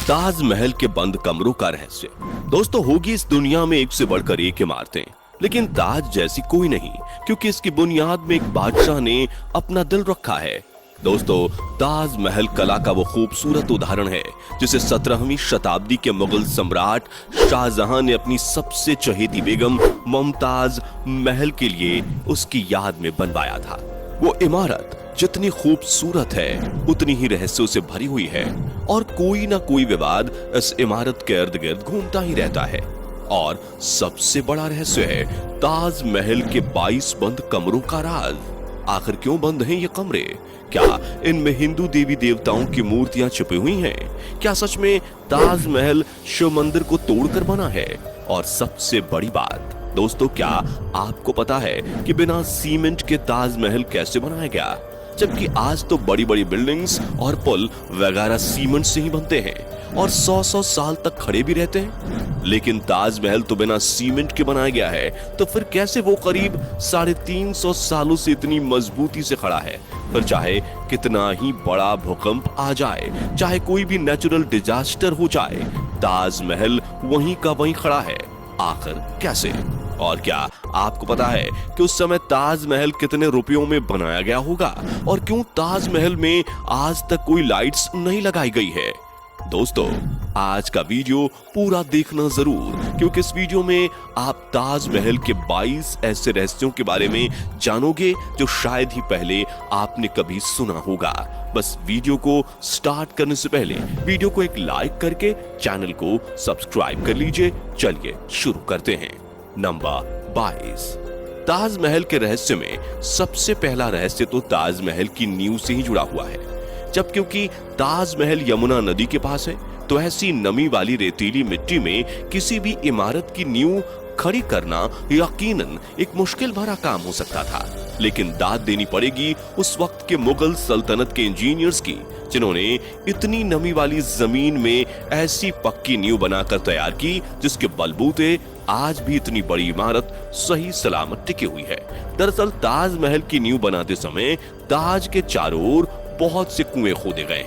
ताजमहल के बंद कमरों का रहस्य। दोस्तों, होगी इस दुनिया में एक से बढ़कर एक इमारतें, लेकिन ताज जैसी कोई नहीं, क्योंकि इसकी बुनियाद में एक बादशाह ने अपना दिल रखा है। दोस्तों, ताजमहल कला का वो खूबसूरत उदाहरण है जिसे 17वीं शताब्दी के मुगल सम्राट शाहजहां ने अपनी सबसे चहेती बेगम मुमताज महल के लिए उसकी याद में बनवाया था। वो इमारत जितनी खूबसूरत है उतनी ही रहस्यों से भरी हुई है और कोई ना कोई विवाद इस इमारत के इर्द गिर्द घूमता ही रहता है। और सबसे बड़ा रहस्य है ताजमहल के 22 बंद कमरों का राज। आखिर क्यों बंद हैं ये कमरे? क्या इनमें हिंदू देवी देवताओं की मूर्तियां छुपी हुई हैं? क्या सच में ताजमहल शिव मंदिर को तोड़कर बना है? और सबसे बड़ी बात दोस्तों, क्या आपको पता है कि बिना सीमेंट के ताजमहल कैसे बनाया गया? जबकि आज तो बड़ी बड़ी बिल्डिंग्स और पुल वगैरह सीमेंट से ही बनते हैं और 100-100 साल तक खड़े भी रहते हैं। लेकिन ताजमहल तो बिना सीमेंट के बनाया गया है, तो फिर कैसे वो करीब 350 सालों से इतनी मजबूती से खड़ा है? फिर चाहे कितना ही बड़ा भूकंप आ जाए, चाहे कोई भी नेचुरल डिजास्टर हो जाए, ताजमहल वहीं का वहीं खड़ा है। आखिर कैसे? और क्या आपको पता है कि उस समय ताजमहल कितने रुपयों में बनाया गया होगा? और क्यों ताजमहल में आज तक कोई लाइट्स नहीं लगाई गई है? दोस्तों, आज का वीडियो पूरा देखना जरूर, क्योंकि इस वीडियो में आप ताजमहल के 22 ऐसे रहस्यों के बारे में जानोगे जो शायद ही पहले आपने कभी सुना होगा। बस वीडियो को स्टार्ट करने से पहले वीडियो को एक लाइक करके चैनल को सब्सक्राइब कर लीजिए। चलिए शुरू करते हैं। नंबर 22। ताजमहल के रहस्य में सबसे पहला रहस्य तो ताजमहल की नींव से ही जुड़ा हुआ है। जब क्योंकि ताजमहल यमुना नदी के पास है, तो ऐसी नमी वाली रेतीली मिट्टी में किसी भी इमारत की नींव खड़ी करना यकीनन एक मुश्किल भरा काम हो सकता था। लेकिन दाद देनी पड़ेगी उस वक्त के मुगल सल्तनत के इंजीनियर्स की, जिन्होंने इतनी नमी वाली जमीन में ऐसी पक्की नींव बनाकर तैयार की जिसके बलबूते आज भी इतनी बड़ी इमारत सही सलामत टिकी हुई है। दरअसल ताजमहल की नींव बनाते समय ताज के चारों ओर बहुत से कुएं खोदे गए।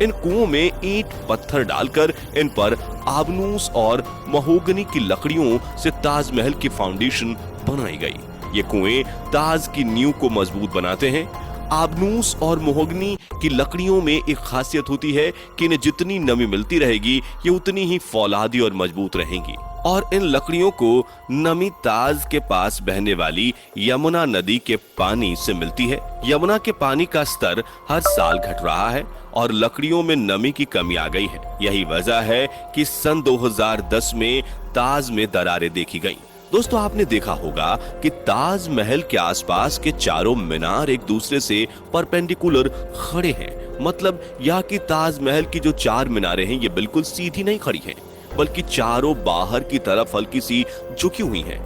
इन कुओं में ईंट पत्थर डालकर इन पर आबनूस और महोगनी की लकड़ियों से ताजमहल की फाउंडेशन बनाई गई। ये कुएं ताज की नींव को मजबूत बनाते हैं। आबनूस और महोगनी की लकड़ियों में एक खासियत होती है कि इन्हें जितनी नमी मिलती रहेगी ये उतनी ही फौलादी और मजबूत रहेंगी। और इन लकड़ियों को नमी ताज के पास बहने वाली यमुना नदी के पानी से मिलती है। यमुना के पानी का स्तर हर साल घट रहा है और लकड़ियों में नमी की कमी आ गई है। यही वजह है कि सन 2010 में ताज में दरारें देखी गईं। दोस्तों, आपने देखा होगा कि ताजमहल के आसपास के चारों मीनार एक दूसरे से परपेंडिकुलर खड़े हैं। मतलब यह कि ताजमहल की जो 4 मीनारें हैं ये बिल्कुल सीधी नहीं खड़ी हैं, बल्कि चारों बाहर की तरफ हल्की सी झुकी हुई हैं।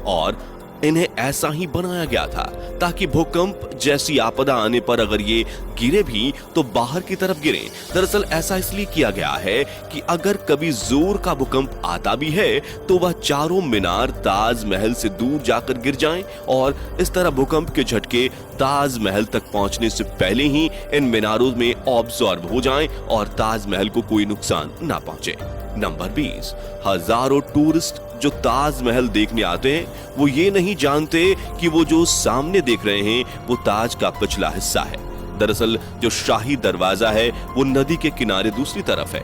और इन्हें ऐसा ही बनाया गया था ताकि भूकंप जैसी आपदा आने पर अगर ये गिरे भी तो बाहर की तरफ गिरे। दरअसल ऐसा इसलिए किया गया है कि अगर कभी जोर का भूकंप आता भी है तो वह चारों मीनार ताजमहल से दूर जाकर गिर जाएं और इस तरह भूकंप के झटके ताजमहल तक पहुंचने से पहले ही इन मीनारों में ऑब्जॉर्ब हो जाएं और ताजमहल को कोई नुकसान ना पहुंचे। नंबर 20। हजारों टूरिस्ट जो ताजमहल देखने आते हैं वो ये नहीं जानते कि वो जो सामने देख रहे हैं वो ताज का पिछला हिस्सा है। दरअसल जो शाही दरवाजा है वो नदी के किनारे दूसरी तरफ है।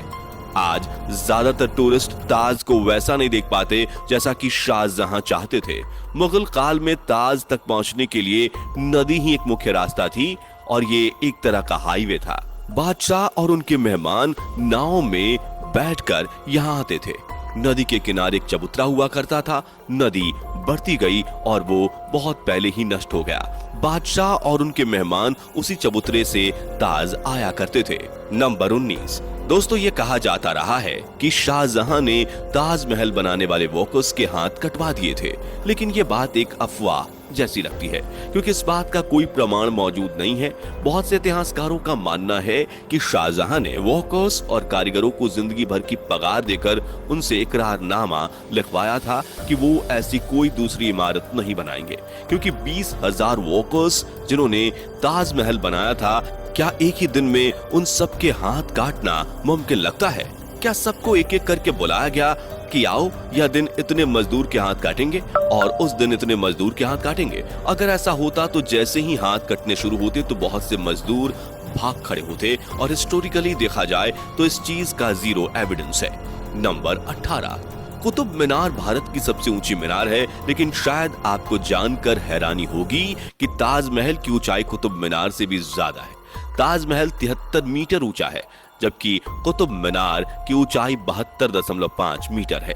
आज ज्यादातर टूरिस्ट ताज को वैसा नहीं देख पाते जैसा कि शाहजहां चाहते थे। मुगल काल में ताज तक पहुंचने के लिए नदी ही एक मुख्य रास्ता थी और ये एक तरह का हाईवे था। बादशाह और उनके मेहमान नाव में बैठकर यहाँ आते थे। नदी के किनारे एक चबूतरा हुआ करता था। नदी बढ़ती गई और वो बहुत पहले ही नष्ट हो गया। बादशाह और उनके मेहमान उसी चबूतरे से ताज आया करते थे। नंबर 19। दोस्तों, ये कहा जाता रहा है कि शाहजहां ने ताजमहल बनाने वाले वर्कर्स के हाथ कटवा दिए थे, लेकिन ये बात एक अफवाह जैसी लगती है क्योंकि इस बात का कोई प्रमाण मौजूद नहीं है। बहुत से इतिहासकारों का मानना है कि शाहजहां ने वर्कर्स और कारीगरों को जिंदगी भर की पगार देकर उनसे इकरारनामा लिखवाया था कि वो ऐसी कोई दूसरी इमारत नहीं बनाएंगे, क्योंकि 20,000 वर्कर्स जिन्होंने ताजमहल बनाया था, क्या एक ही दिन में उन सब के हाथ काटना मुमकिन लगता है? क्या सबको एक एक करके बुलाया गया कि आओ यह दिन इतने मजदूर के हाथ काटेंगे और उस दिन इतने मजदूर के हाथ काटेंगे? अगर ऐसा होता तो जैसे ही हाथ कटने शुरू होते तो बहुत से मजदूर भाग खड़े होते और हिस्टोरिकली देखा जाए तो इस चीज का जीरो एविडेंस है। नंबर 18, कुतुब मीनार भारत की सबसे ऊंची मीनार है, लेकिन शायद आपको जानकर हैरानी होगी कि ताजमहल की ऊंचाई कुतुब मीनार से भी ज्यादा है। ताजमहल 73 मीटर ऊंचा है, जबकि कुतुब मीनार की ऊंचाई 72.5 मीटर है।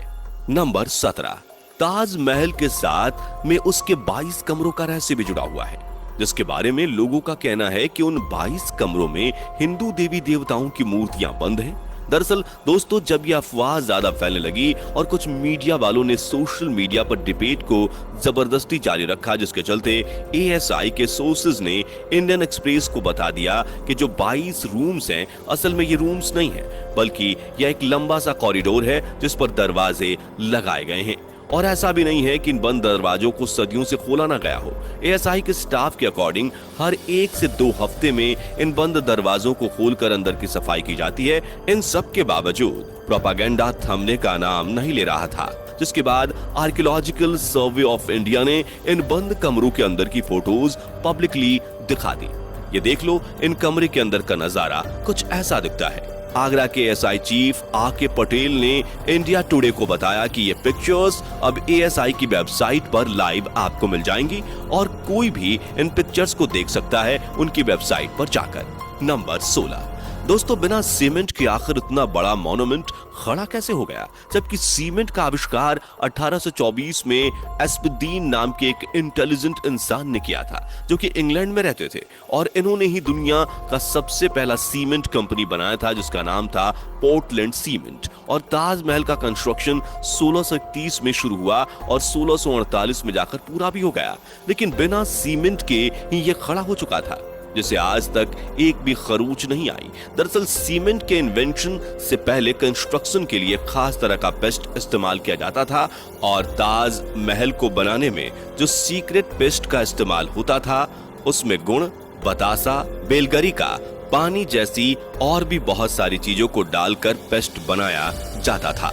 नंबर 17, ताजमहल के साथ में उसके 22 कमरों का रहस्य भी जुड़ा हुआ है, जिसके बारे में लोगों का कहना है कि उन 22 कमरों में हिंदू देवी देवताओं की मूर्तियां बंद हैं। दरअसल दोस्तों, जब यह अफवाह ज्यादा फैलने लगी और कुछ मीडिया वालों ने सोशल मीडिया पर डिबेट को जबरदस्ती जारी रखा, जिसके चलते एएसआई के सोर्सेज ने इंडियन एक्सप्रेस को बता दिया कि जो 22 रूम्स हैं, असल में ये रूम्स नहीं है, बल्कि यह एक लंबा सा कॉरिडोर है जिस पर दरवाजे लगाए गए हैं। और ऐसा भी नहीं है कि इन बंद दरवाजों को सदियों से खोला ना गया हो। एएसआई के स्टाफ के अकॉर्डिंग हर 1 से 2 हफ्ते में इन बंद दरवाजों को खोलकर अंदर की सफाई की जाती है। इन सब के बावजूद प्रोपागेंडा थमने का नाम नहीं ले रहा था, जिसके बाद आर्कियोलॉजिकल सर्वे ऑफ इंडिया ने इन बंद कमरों के अंदर की फोटोज पब्लिकली दिखा दी। ये देख लो, इन कमरे के अंदर का नजारा कुछ ऐसा दिखता है। आगरा के एएसआई चीफ आके पटेल ने इंडिया टुडे को बताया कि ये पिक्चर्स अब एएसआई की वेबसाइट पर लाइव आपको मिल जाएंगी और कोई भी इन पिक्चर्स को देख सकता है उनकी वेबसाइट पर जाकर। नंबर 16, दोस्तों, बिना सीमेंट के आखिर इतना बड़ा मॉन्यूमेंट खड़ा कैसे हो गया, जबकि सीमेंट का आविष्कार 1824 में एस्पदीन नाम के एक इंटेलिजेंट इंसान ने किया था, जो कि इंग्लैंड में रहते थे, और इन्होंने ही दुनिया का सबसे पहला सीमेंट कंपनी बनाया था, जिसका नाम था पोर्टलैंड सीमेंट। और ताजमहल का कंस्ट्रक्शन 1631 में शुरू हुआ और 1648 में जाकर पूरा भी हो गया, लेकिन बिना सीमेंट के ही यह खड़ा हो चुका था, जिसे आज तक एक भी खरोंच नहीं आई। दरअसल सीमेंट के इन्वेंशन से पहले कंस्ट्रक्शन के लिए खास तरह का पेस्ट इस्तेमाल किया जाता था, और ताजमहल को बनाने में जो सीक्रेट पेस्ट का इस्तेमाल होता था उसमें गुण, बतासा, बेलगरिका, पानी जैसी और भी बहुत सारी चीजों को डालकर पेस्ट बनाया जाता था।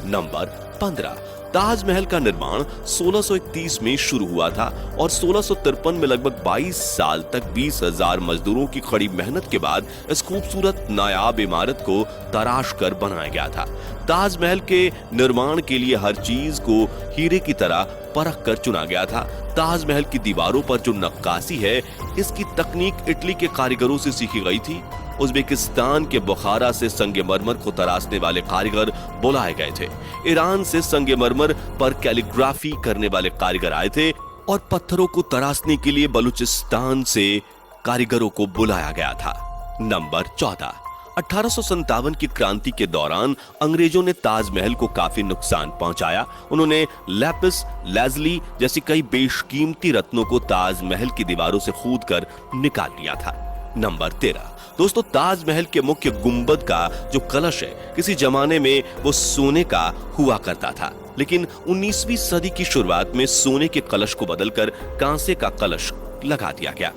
नंबर 15, ताजमहल का निर्माण 1631 में शुरू हुआ था और 1653 में लगभग 22 साल तक 20,000 मजदूरों की कड़ी मेहनत के बाद इस खूबसूरत नायाब इमारत को तराश कर बनाया गया था। ताजमहल के निर्माण के लिए हर चीज को हीरे की तरह परख कर चुना गया था। ताजमहल की दीवारों पर जो नक्काशी है, इसकी तकनीक इटली के कारीगरों से सीखी गई थी। उज्बेकिस्तान के बुखारा से संगमरमर को तराशने वाले कारीगर बुलाए गए थे। ईरान से संगमरमर पर कैलीग्राफी करने वाले कारीगर आए थे और पत्थरों को तराशने के लिए बलूचिस्तान से कारीगरों को बुलाया गया था। नंबर 14, 1857 की क्रांति के दौरान अंग्रेजों ने ताजमहल को काफी नुकसान पहुंचाया। उन्होंने लैपिस लाजुली जैसी कई बेशकीमती रत्नों को ताजमहल की दीवारों से खोदकर निकाल लिया था। नंबर 13, दोस्तों, ताजमहल के मुख्य गुंबद का जो कलश है, किसी जमाने में वो सोने का हुआ करता था, लेकिन 19वीं सदी की शुरुआत में सोने के कलश को बदलकर कांसे का कलश लगा दिया गया।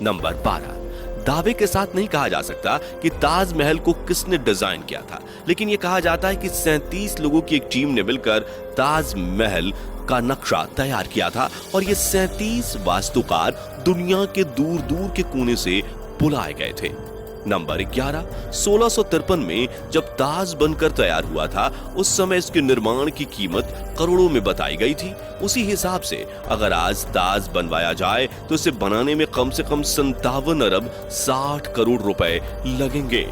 नंबर 12, दावे के साथ नहीं कहा जा सकता कि ताजमहल को किसने डिजाइन किया था, लेकिन यह कहा जाता है कि 37 लोगों की एक टीम ने मिलकर ताजमहल का नक्शा तैयार किया था, और ये 37 वास्तुकार दुनिया के दूर दूर के कोने से बुलाए गए थे। नंबर 11, 1653 में जब ताज बनकर तैयार हुआ था, उस समय इसके निर्माण की कीमत करोड़ों में बताई गई थी। उसी हिसाब से अगर आज ताज बनवाया जाए तो इसे बनाने में कम से कम 57 अरब 60 करोड़ रुपए लगेंगे।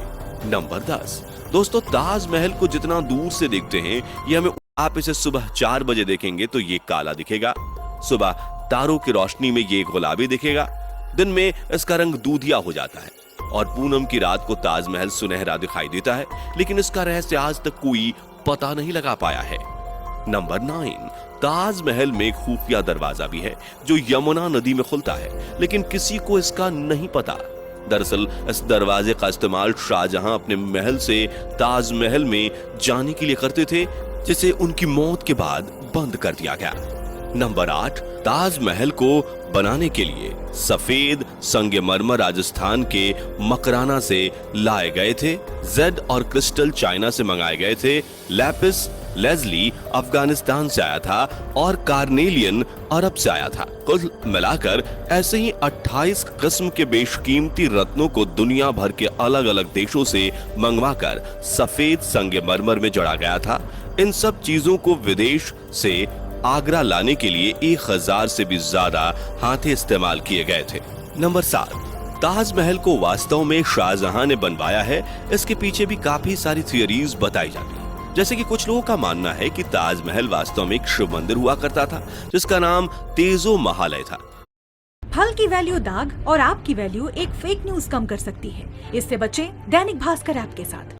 नंबर 10, दोस्तों, ताजमहल को जितना दूर से देखते हैं, ये हमें, आप इसे सुबह 4 बजे देखेंगे तो ये काला दिखेगा, सुबह तारों की रोशनी में ये गुलाबी दिखेगा, दिन में इसका रंग दूधिया हो जाता है, और पूनम की रात को ताजमहल सुनहरा दिखाई देता है, लेकिन इसका रहस्य आज तक कोई पता नहीं लगा पाया है। नंबर 9, ताजमहल में एक खुफिया दरवाजा भी है जो यमुना नदी में खुलता है, लेकिन किसी को इसका नहीं पता। दरअसल इस दरवाजे का इस्तेमाल शाहजहां अपने महल से ताजमहल में जाने के लिए करते थे, जिसे उनकी मौत के बाद बंद कर दिया गया। नंबर 8, ताजमहल को बनाने के लिए सफेद संगमरमर राजस्थान के मकराना से लाए गए थे। जेड और क्रिस्टल चाइना से मंगाए गए थे। लैपिस लेजली अफगानिस्तान से आया था और कार्नेलियन अरब से आया था। कुल मिलाकर ऐसे ही 28 किस्म के बेशकीमती रत्नों को दुनिया भर के अलग अलग देशों से मंगवाकर सफेद संगमरमर में जड़ा गया था। इन सब चीजों को विदेश से आगरा लाने के लिए 1000 से भी ज्यादा हाथे इस्तेमाल किए गए थे। नंबर 7, ताजमहल को वास्तव में शाहजहां ने बनवाया है। इसके पीछे भी काफी सारी थियरीज बताई जाती है। जैसे कि कुछ लोगों का मानना है कि ताजमहल वास्तव में एक शिव मंदिर हुआ करता था जिसका नाम तेजो महालय था। फल की वैल्यू दाग और आपकी वैल्यू एक फेक न्यूज कम कर सकती है। इससे बचें दैनिक भास्कर ऐप के साथ।